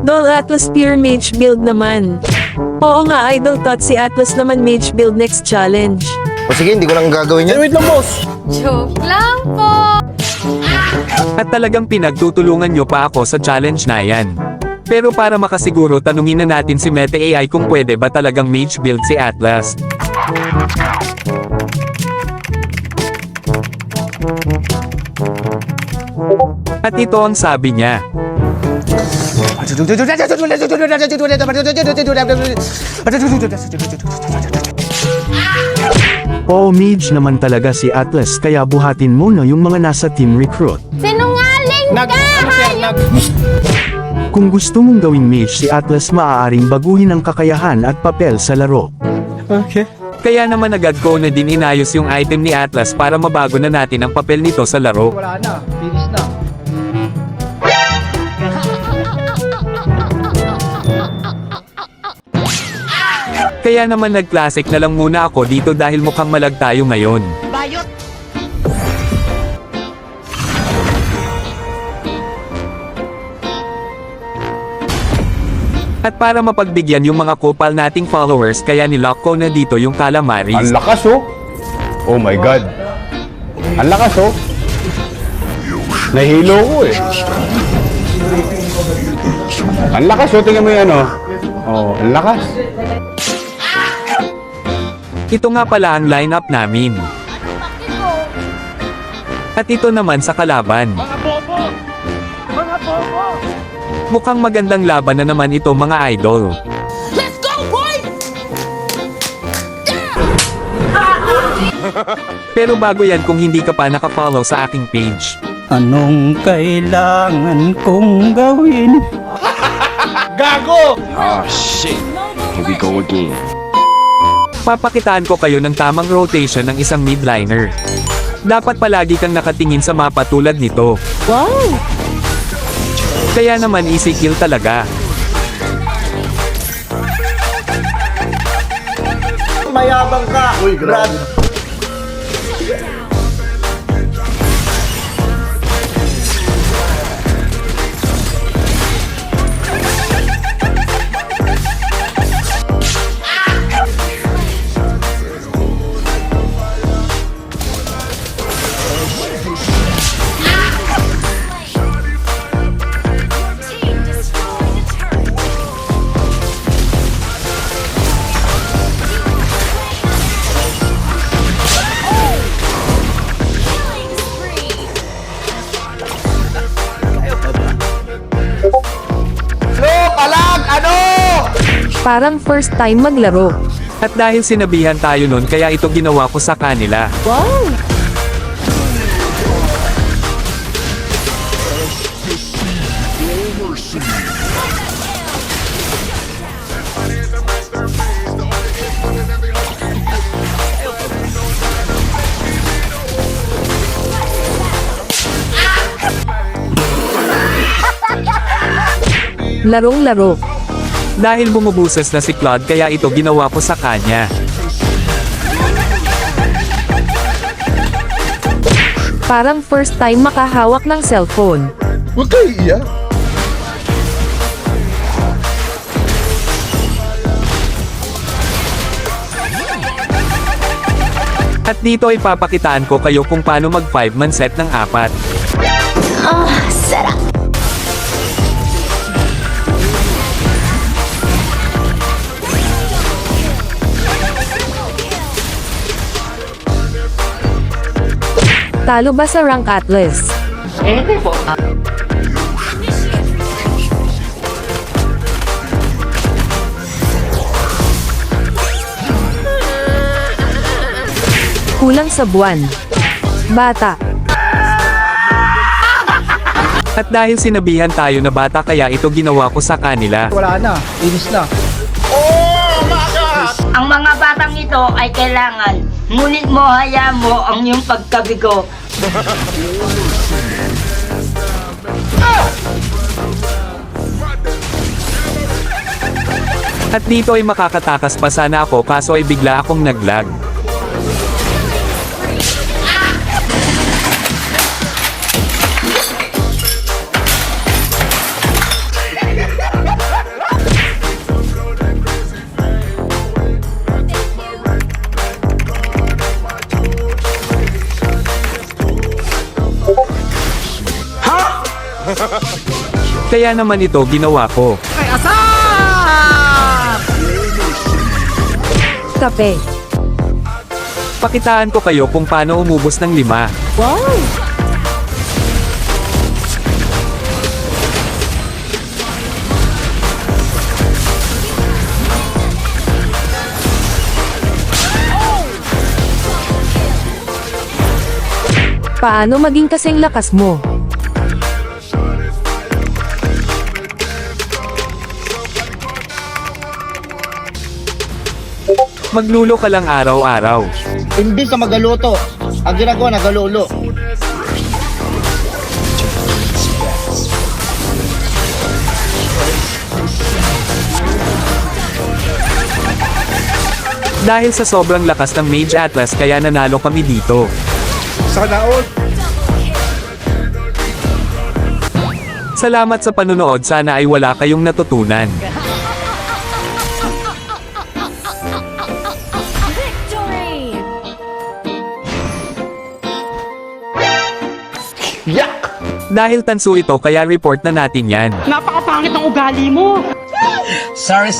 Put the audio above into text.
Dol Atlas Pure Mage build naman. Oo nga Idol Tot, si Atlas naman Mage build next challenge. O sige, hindi ko lang gagawin yan. Wait lang, boss. Joke lang po. At talagang pinagtutulungan nyo pa ako sa challenge na yan. Pero para makasiguro tanungin na natin si Meta AI kung pwede ba talagang mage build si Atlas. At ito ang sabi niya. Oo, mage naman talaga si Atlas, kaya buhatin mo na yung mga nasa team recruit. Sinungaling ka! Kung gusto mong gawing mage si Atlas, maaaring baguhin ang kakayahan at papel sa laro. Kaya naman agad ko na din inayos yung item ni Atlas para mabago na natin ang papel nito sa laro. Wala na. Finish na. Kaya naman nag-classic na lang muna ako dito dahil mukhang malag tayo ngayon. At para mapagbigyan yung mga kupal nating followers, kaya nilock ko na dito yung calamaris. Ang lakas oh. Oh my god. Ang lakas oh. Nahilo ko eh. Ang lakas oh, tingnan mo yan oh. Oh, ang lakas. Ito nga pala ang lineup namin. At ito naman sa kalaban. Mukhang magandang laban na naman ito mga idol. Let's go, boy! Pero bago yan, kung hindi ka pa nakafollow sa aking page, Anong kailangan kong gawin? Gago! papakitaan ko kayo ng tamang rotation ng isang midliner. Dapat palagi kang nakatingin sa mapa tulad nito. Wow! Kaya naman easy kill talaga. Mayabang ka, Brad. Parang first time maglaro. At dahil sinabihan tayo nun, kaya ito ginawa ko sa kanila. Wow! Larong-laro. Dahil bumubusas na si Claude, kaya ito ginawa ko sa kanya. Parang first time makahawak ng cellphone. Huwag kayo iiyak. At dito ay papakitaan ko kayo kung paano mag 5-man set ng 4. Talo ba sa rank Atlas? Kulang sa buwan. Bata. At dahil sinabihan tayo na bata, kaya ito ginawa ko sa kanila. Wala na. Finish na. Ang mga batang ito ay kailangan, ngunit mo hayaan mo ang iyong pagkabigo. At dito ay makakatakas pa sana ako, kaso ay bigla akong naglag. Kaya naman ito ginawa ko. Kape. Pakitaan ko kayo kung paano umubos ng 5. Wow! Paano maging kasing lakas mo? Maglulo ka lang araw-araw. Hindi ka magaluto. Ang ginagawa, nagalulo. Dahil sa sobrang lakas ng Mage Atlas kaya nanalo kami dito. Sana all. Salamat sa panonood, sana ay wala kayong natutunan. Victory! Dahil tanso ito kaya report na natin yan. Napakapangit ng ugali mo. Sorry.